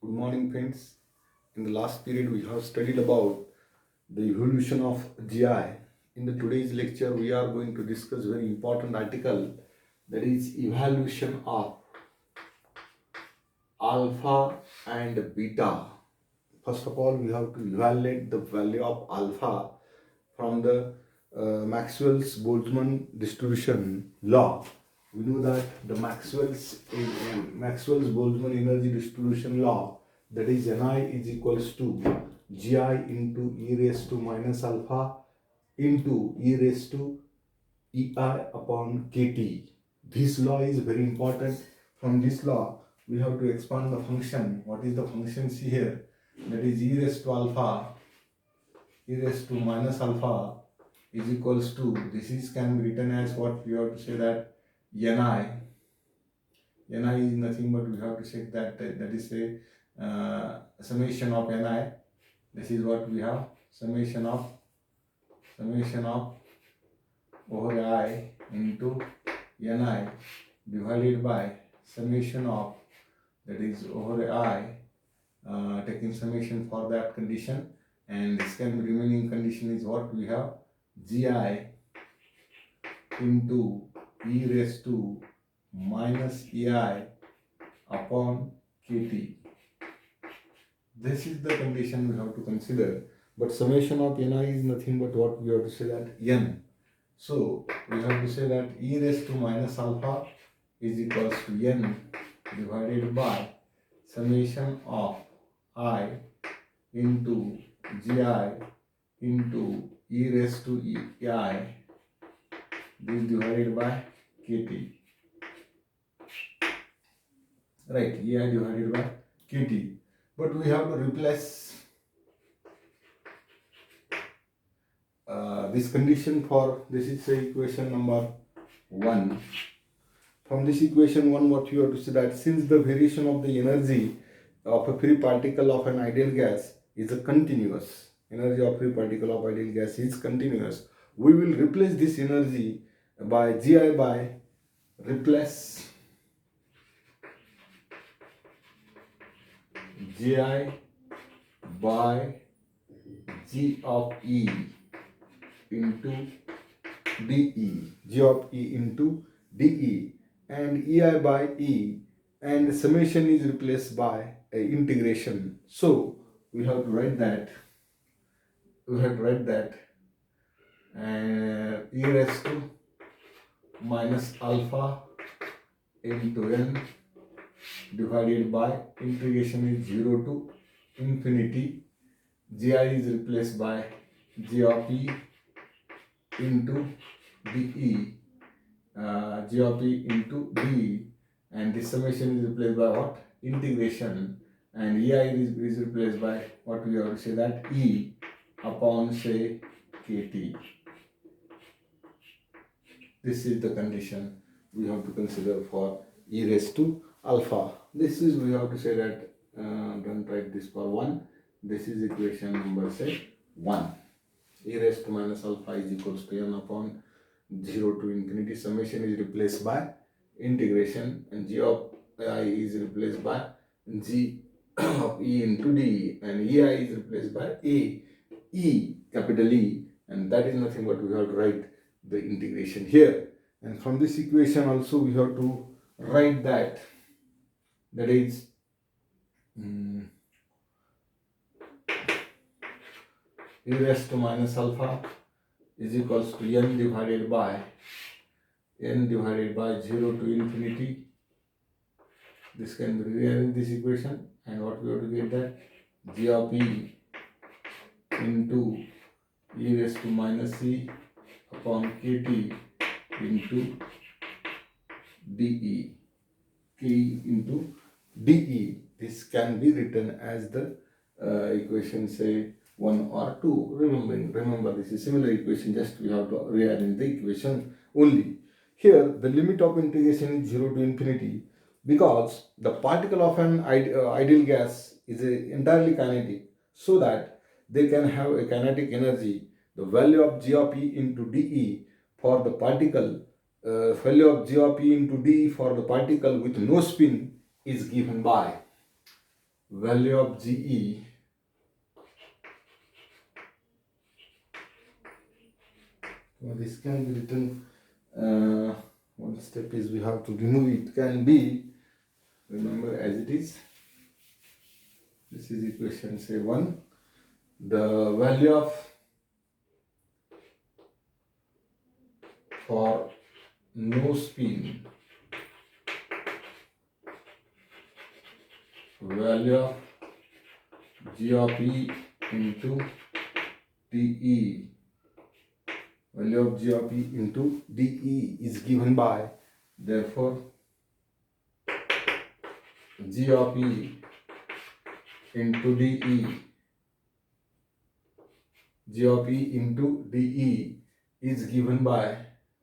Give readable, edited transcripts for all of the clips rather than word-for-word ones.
Good morning, friends. In the last period, we have studied about the evolution of GI. In the today's lecture, we are going to discuss very important article, that is evaluation of alpha and beta. First of all, we have to evaluate the value of alpha from the Maxwell's Boltzmann distribution law. We know that the Maxwell's Boltzmann energy distribution law, that is Ni is equals to Gi into e raised to minus alpha into e raised to Ei upon kt. This law is very important. From this law, we have to expand the function. What is the function here? That is e raised to alpha, e raised to minus alpha is equals to, this is can be written as what we have to say that Ni is nothing but we have to say that is a summation of Ni. This is what we have, summation of over I into Ni divided by summation of, that is over I, taking summation for that condition, and this can be remaining condition is what we have, Gi into e raised to minus Ei upon kt. This is the condition we have to consider. But summation of Ni is nothing but what we have to say that n. So we have to say that e raised to minus alpha is equals to n divided by summation of I into Gi into e raised to Ei, this divided by kt. Right, Ei divided by kt. But we have to replace this condition for, this is say equation number 1. From this equation 1, what you have to say that since the variation of the energy of a free particle of an ideal gas is a continuous, energy of free particle of ideal gas is continuous, we will replace this energy by Gi by replace Gi by G of E into dE, G of E into dE, and Ei by E, and the summation is replaced by integration. So we have to write that, e raised to minus alpha into n divided by integration is 0 to infinity. Gi is replaced by G of E into dE, G of E into dE, and this summation is replaced by what? Integration, and Ei is replaced by what we have to say that E upon say kt. This is the condition we have to consider for e raised to alpha. This is, we have to say that, don't write this for 1. This is equation number say 1. E raised to minus alpha is equals to n upon 0 to infinity. Summation is replaced by integration, and G of I is replaced by G of E into D, and Ei is replaced by A, E, capital E, and that is nothing but we have to write the integration here. And from this equation also we have to write that is e raised to minus alpha is equals to n divided by 0 to infinity. This can be rearranged this equation, and what we have to get that G of E into e raised to minus E upon kt into dE, k into dE. This can be written as the equation say 1 or 2. Remember this is similar equation, just we have to rearrange the equation only. Here the limit of integration is 0 to infinity, because the particle of an ideal gas is entirely kinetic, so that they can have a kinetic energy. The value of G of E into dE for the particle, value of G of E into dE for the particle with no spin is given by value of GE this can be written one step is we have to remove it, can be remember as it is. This is equation say 1. The value of for no spin, value of G of E into dE, value of G of E into dE is given by, therefore G of E into dE, G of E into dE is given by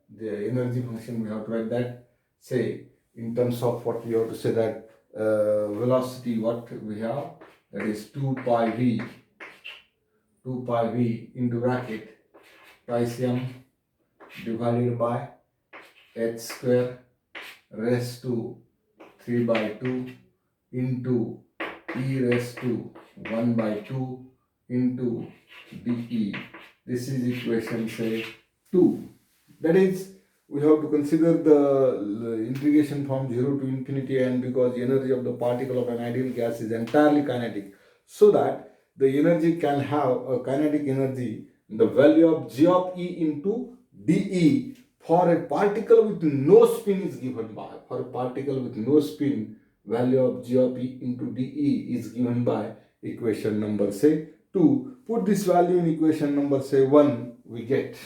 the energy function. We have to write that, say in terms of what we have to say that velocity, what we have, that is 2 pi v into bracket twice m divided by h square raised to 3 by 2 into e raised to 1 by 2 into dE. This is equation say 2. That is, we have to consider the integration from 0 to infinity, and because the energy of the particle of an ideal gas is entirely kinetic, so that the energy can have a kinetic energy, the value of G of E into dE for a particle with no spin is given by, for a particle with no spin, value of G of E into dE is given by equation number say 2. Put this value in equation number say 1, we get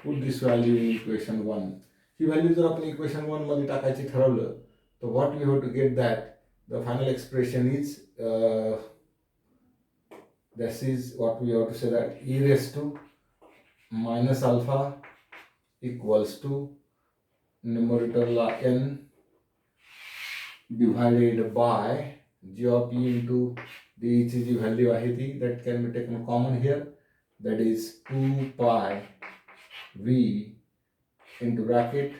put this value in equation 1. ही value जर आपण equation 1 मध्ये टाकायची ठरवलं तर what we have to get that the final expression is this is what we have to say that e raised to minus alpha equals to numerator la n divided by g of e into d ची जी value आहे ती that can be taken common here, that is 2 pi v into bracket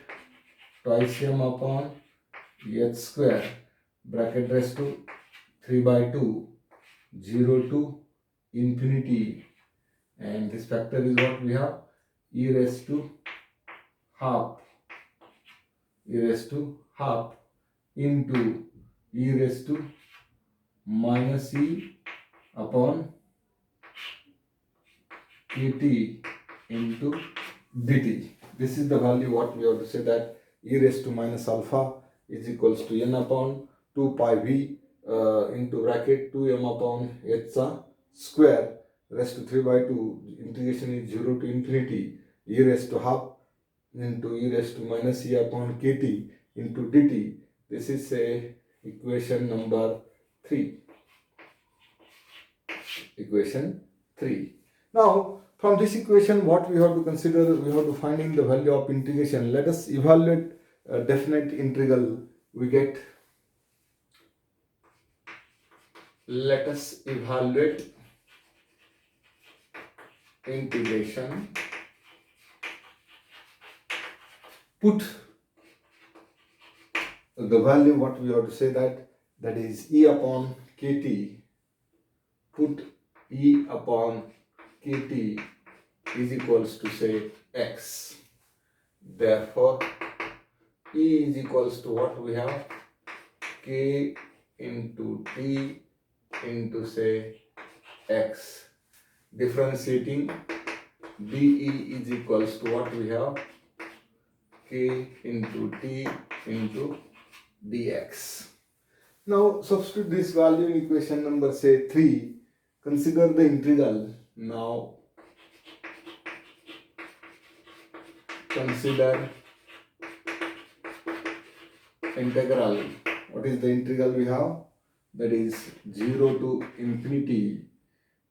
twice m upon h square bracket raised to 3 by 2 0 to infinity, and this factor is what we have e raised to half into e raised to minus e upon kt into dt. This is the value what we have to say that e raised to minus alpha is equals to n upon 2 pi v into bracket 2m upon h square raised to 3 by 2, integration is 0 to infinity, e raised to half into e raised to minus e upon kt into dt. This is equation number 3. Equation 3. Now from this equation what we have to consider, we have to find in the value of integration. Let us evaluate a definite integral. We get, let us evaluate integration. Put the value what we have to say that is e upon kt. Put e upon kt is equals to say x. Therefore e is equals to what we have, k into t into say x. Differentiating dE is equals to what we have, k into t into dx. Now substitute this value in equation number say 3. Consider the integral. Now consider integral. What is the integral we have? That is 0 to infinity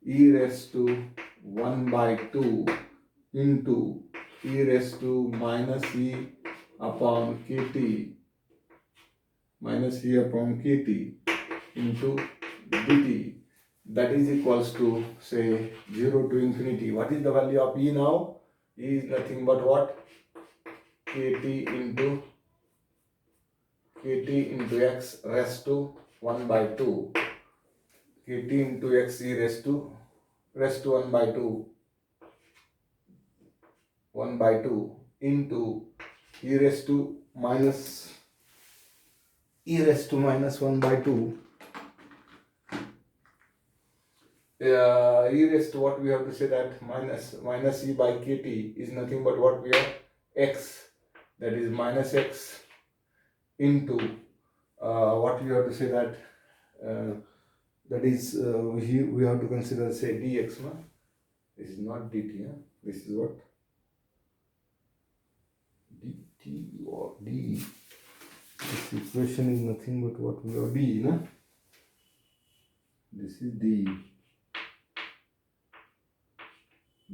e raised to 1 by 2 into e raised to minus e upon kt into dt. That is equals to say 0 to infinity. What is the value of e now? E is nothing but what? kt into x raised to 1 by 2. kt into x e raised to 1 by 2 into e raised to minus 1 by 2. E raised to what we have to say that minus e by kt is nothing but what we have? X, that is minus x into what we have to say that that is we have to consider say dx. No? This is not dt. Huh? This is what? dt or d. This equation is nothing but what we have d. No? This is d.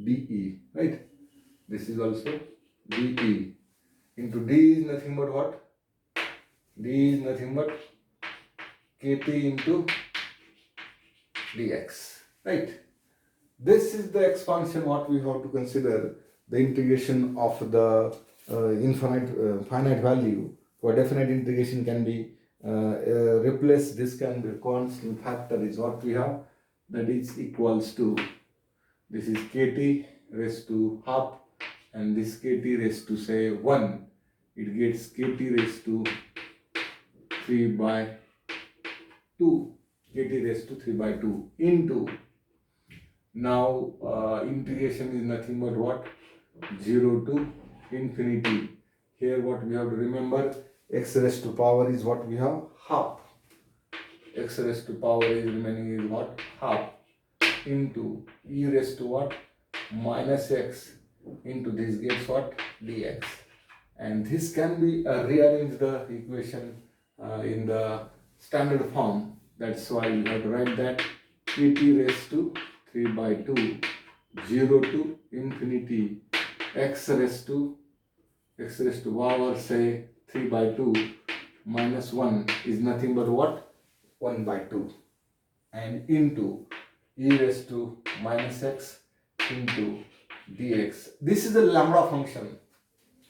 dE, right? This is also dE. Into d is nothing but what? D is nothing but kt into dx, right? This is the x function what we have to consider, the integration of the finite value to a definite integration can be replaced. This can be constant factor is what we have, that is equals to, this is kt raised to half and this kt raised to say 1. It gets kt raised to 3 by 2. kt raised to 3 by 2 into, now integration is nothing but what? 0 to infinity. Here what we have to remember, x raised to power is what we have? Half. X raised to power is remaining is what? Half into e raised to what? Minus x into this gets what? dx. And this can be rearrange the equation in the standard form. That's why you have to write that kt raised to 3 by 2, 0 to infinity, x raised to power say 3 by 2 minus 1 is nothing but what? 1 by 2, and into e raised to minus x into dx. This is a lambda function.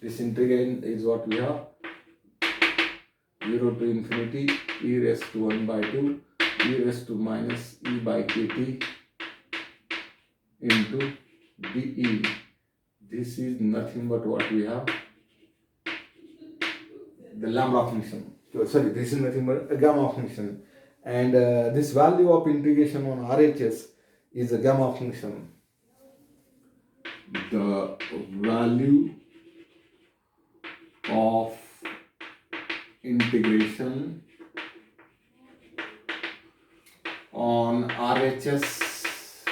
This integral is what we have, 0 to infinity e raised to 1 by 2 e raised to minus e by kt into dE. This is nothing but what we have, the lambda function. Sorry, this is nothing but a gamma function. And this value of integration on RHS is a gamma function. The value of integration on RHS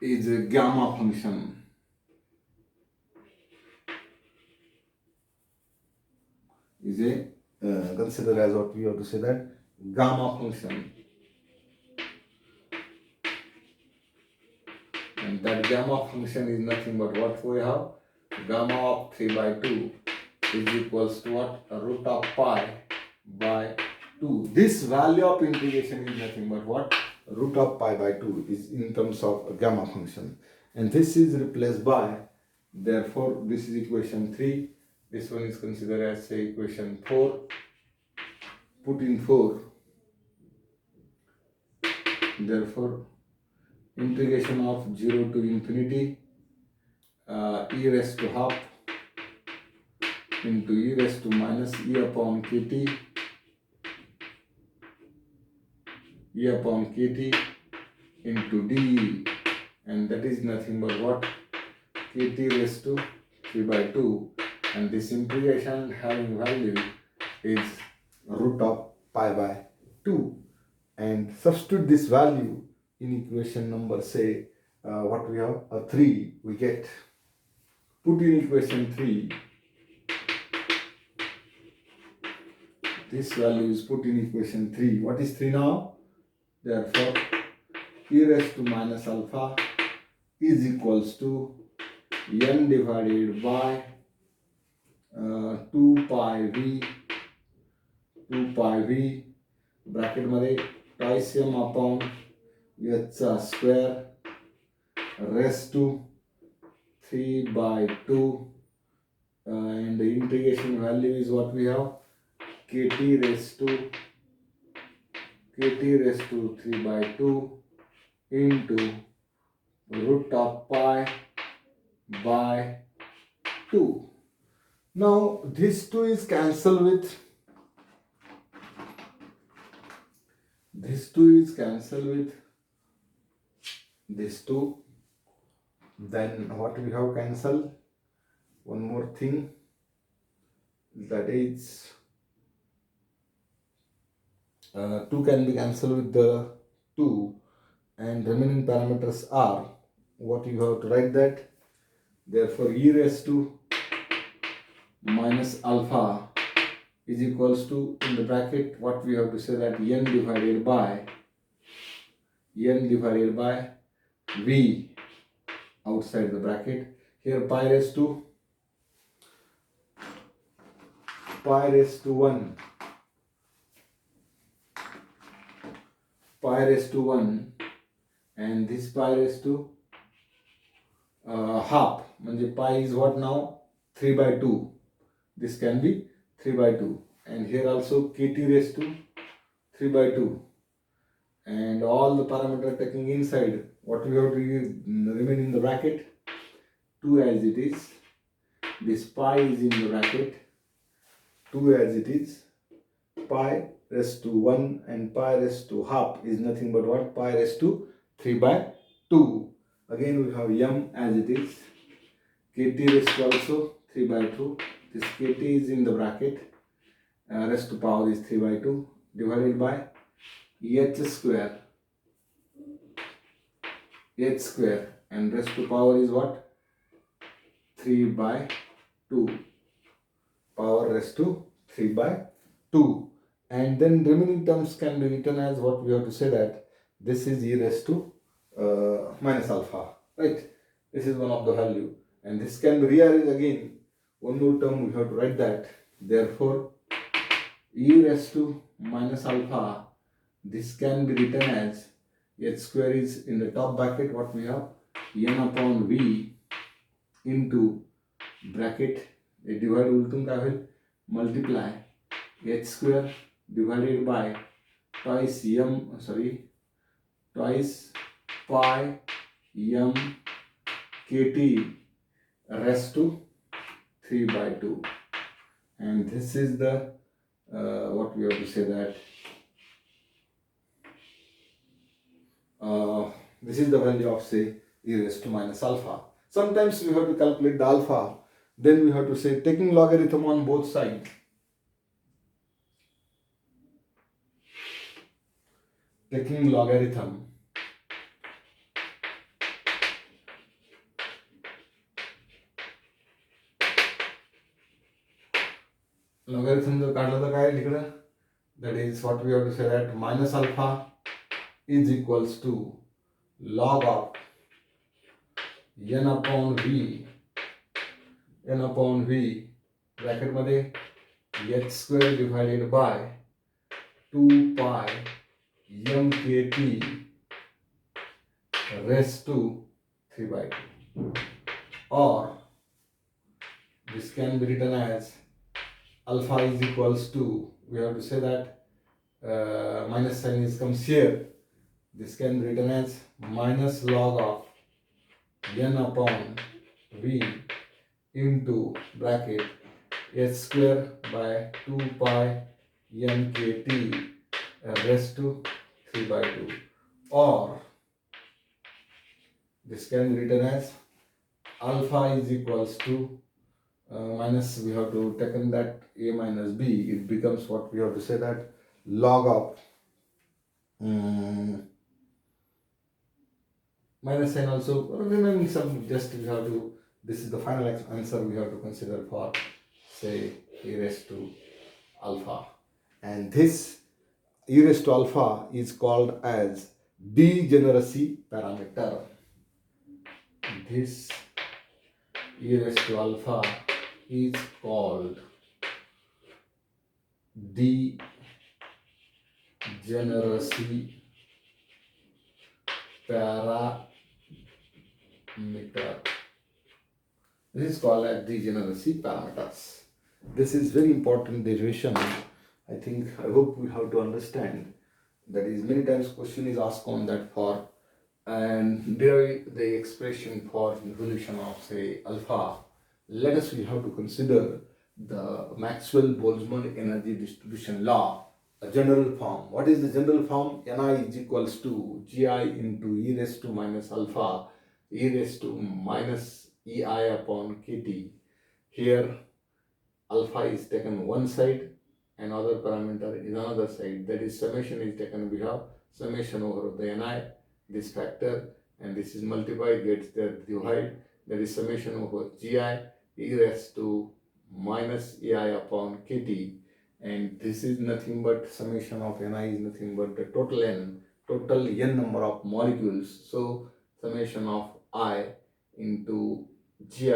is a gamma function. Is a consider as what we have to say that gamma function. And that gamma function is nothing but what we have? Gamma of 3 by 2 is equals to what? Root of pi by 2. This value of integration is nothing but what? Root of pi by 2 is in terms of a gamma function. And this is replaced by, therefore this is equation 3. This one is considered as say equation 4. Put in 4. Therefore integration of 0 to infinity e raised to half into e raised to minus e upon kt into d, and that is nothing but what? kt raised to 3 by 2, and this integration having value is root of pi by 2, and substitute this value in equation number say what we have, 3 we get. Put in equation 3, this value is put in equation 3. What is 3 now? Therefore e raised to minus alpha is equals to n divided by 2 pi v bracket मध्ये twice m upon h square raised to 3 by 2 and the integration value is what we have, kt raised to 3 by 2 into root of pi by 2. Now this 2 is cancelled with this 2. Then what we have cancelled? One more thing, that is 2 can be cancelled with the 2 and remaining parameters are what you have to write that. Therefore e raised to minus alpha is equals to, in the bracket, what we have to say, that n divided by v outside the bracket. Here pi raised to 1, and this pi raised to half. Pi is what now? 3 by 2. This can be 3 by 2. And here also kt raised to 3 by 2. And all the parameter taking inside, what we have to remain in the bracket? 2 as it is. This pi is in the bracket. 2 as it is. Pi raised to 1 and pi raised to half is nothing but what? Pi raised to 3 by 2. Again we have m as it is. Kt raised to also 3 by 2. This kt is in the bracket. Raised to power is 3 by 2 divided by h square, and raised to power is what? 3 by 2. Power raised to 3 by 2. And then remaining terms can be written as what we have to say, that this is e raised to minus alpha, right? This is one of the value, and this can be rearranged again. One more term we have to write that. Therefore e raised to minus alpha, this can be written as h square is in the top bracket, what we have, n upon v into bracket, divide ultum काय होईल, multiply h square divided by twice pi m kt raised to 3 by 2. And this is the what we have to say, that this is the value of, say, e raised to minus alpha. Sometimes we have to calculate the alpha, then we have to say, taking logarithm on both sides. Taking logarithm जर काढलं तर काय तिकडं, that is what we have to say, that minus alpha is equals to log of n upon v bracket मध्ये h square divided by 2 pi m kt raised to 3 by 2, or this can be written as alpha is equals to, we have to say that minus sign is comes here. This can be written as minus log of n upon v into bracket h square by 2 pi m kt raised to 3 by 2, or this can be written as alpha is equals to minus, we have to take in that a minus b, it becomes what we have to say, that log of minus sign also remaining some, just we have to, this is the final answer we have to consider for, say, e raised to alpha. And this e raised to alpha is called as degeneracy parameter. This e raised to alpha is called degeneracy parameter. This is called as degeneracy parameters. This is very important derivation. I hope we have to understand. That is, many times question is asked on that for and derive the expression for evolution of say alpha. Let us we have to consider the Maxwell-Boltzmann energy distribution law, a general form. What is the general form? Ni is equals to Gi into e raised to minus alpha e raised to minus ei upon kt. Here alpha is taken one side and other parameter is another side. That is summation is taken, we have summation over the Ni, this factor, and this is multiplied, gets the divide, that is summation over Gi e raised to minus ei upon kt, and this is nothing but summation of Ni is nothing but the total n number of molecules. So summation of I into Gi,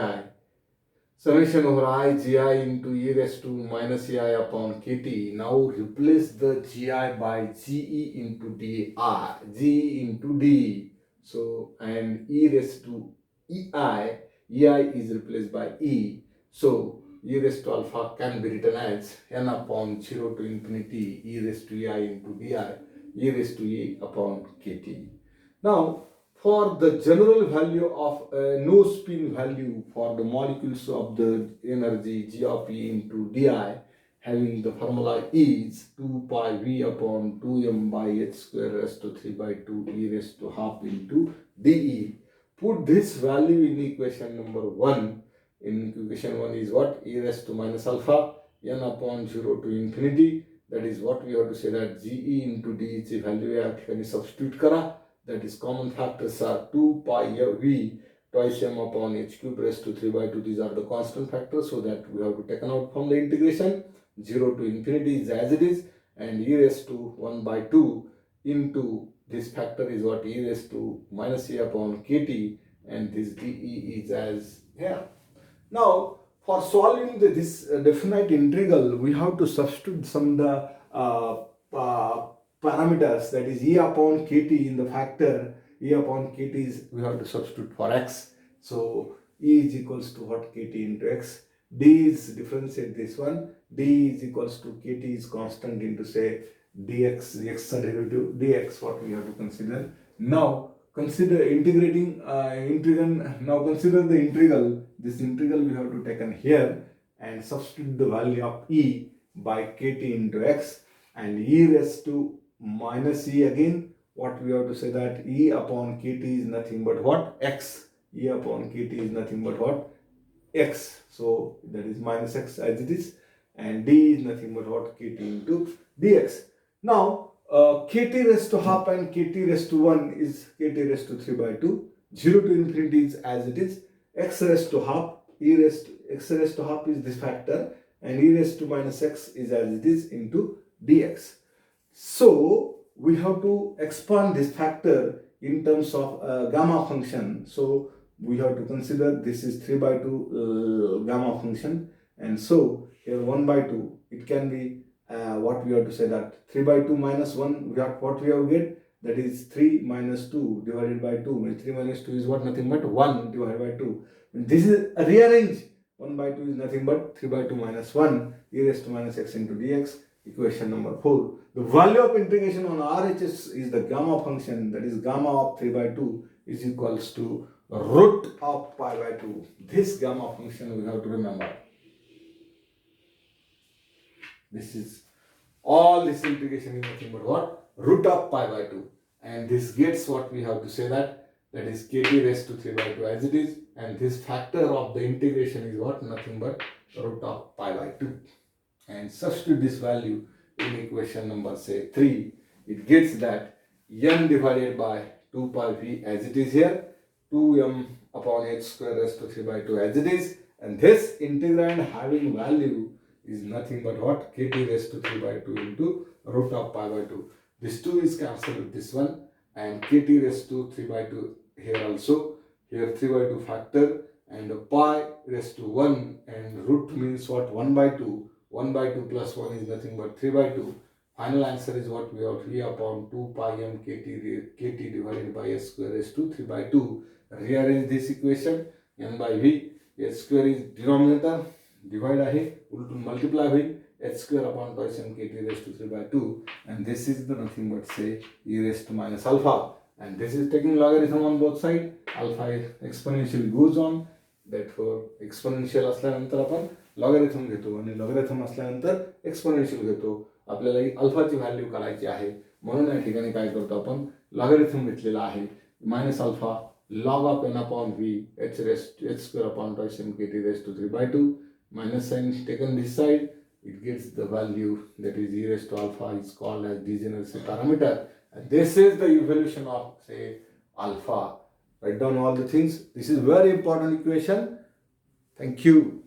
summation over I Gi into e raised to minus ei upon kt. Now replace the Gi by Ge into di, Ge into d. So, and e raised to ei is replaced by e. So, e raised to alpha can be written as n upon 0 to infinity e raised to ei into di, e raised to e upon kt. Now, for the general value of no spin value for the molecules of the energy G of E into di, having the formula is 2 pi V upon 2m by h square raised to 3 by 2 e raised to half into dE. Put this value in equation number 1. In equation 1 is what? E raised to minus alpha n upon 0 to infinity. That is what we have to say that Ge into d ची value या ठिकाणी substitute करा. That is common factors are 2 pi V twice m upon h cube raised to 3 by 2. These are the constant factors, so that we have to take out from the integration. 0 to infinity is as it is, and e raised to 1 by 2 into this factor is what? E raised to minus e upon kt, and this dE is as here. Now, for solving this definite integral, we have to substitute some the parameters, that is e upon kt in the factor. E upon kt is, we have to substitute for x. So e is equals to what? Kt into x. D is differentiate this one. D is equals to kt is constant into say dx, x derivative dx, what we have to consider. Now consider integrating integral. Now consider the integral. This integral we have to take in here and substitute the value of e by kt into x, and e raised to minus e again. What we have to say that e upon kt is nothing but what? X. E upon kt is nothing but what? X. So that is minus x as it is, and d is nothing but what? Kt into dx. Now kt raised to half and kt raised to 1 is kt raised to 3 by 2. 0 to infinity is as it is. X raised to half, x raised to half is this factor, and e raised to minus x is as it is into dx. So we have to expand this factor in terms of gamma function. So we have to consider this is 3 by 2 gamma function, and so here 1 by 2, it can be what we have to say that 3 by 2 minus 1, what we have get, that is 3 minus 2 divided by 2. Means 3 minus 2 is what? Nothing but 1 divided by 2. This is a rearrange. 1 by 2 is nothing but 3 by 2 minus 1 e raised to minus x into dx. Equation number 4. The value of integration on RHS is the gamma function, that is gamma of 3 by 2 is equals to root of pi by 2. This gamma function we have to remember. This is all this integration is nothing but what? Root of pi by 2. And this gets what we have to say that is kt raised to 3 by 2 as it is, and this factor of the integration is what? Nothing but root of pi by 2. And substitute this value in equation number say 3. It gets that n divided by 2 pi v as it is here, 2m upon h square raised to 3 by 2 as it is, and this integrand having value is nothing but what? Kt raised to 3 by 2 into root of pi by 2. This 2 is cancelled with this one, and kt raised to 3 by 2 here also. Here 3 by 2 factor, and pi raised to 1, and root means what? 1 by 2. 1 by 2 plus 1 is nothing but 3 by 2. Final answer is what we have 3 upon 2 pi m kt divided by s square raised to 3 by 2. Rearrange this equation. N by v h square is denominator divide आहे उलटून multiply होईल h square upon twice m k t raise to 3/2 and this is the nothing but say e raised to minus alpha and this is taking logarithm on both side alpha exponentially goes on therefore exponential असल्यानंतर आपण logarithm घेतो आणि logarithm असल्यानंतर exponential घेतो आपल्याला अल्फाची value काढायची आहे म्हणून या ठिकाणी काय करतो आपण लॉगॅरिथम घेतलेला आहे minus alpha log of n upon v h square upon twice m k t raised to 3/2 minus sign is taken this side it gets the value that is e raised to alpha is called as degeneracy parameter and this is the evolution of say alpha. Write down all the things. This is very important equation. Thank you.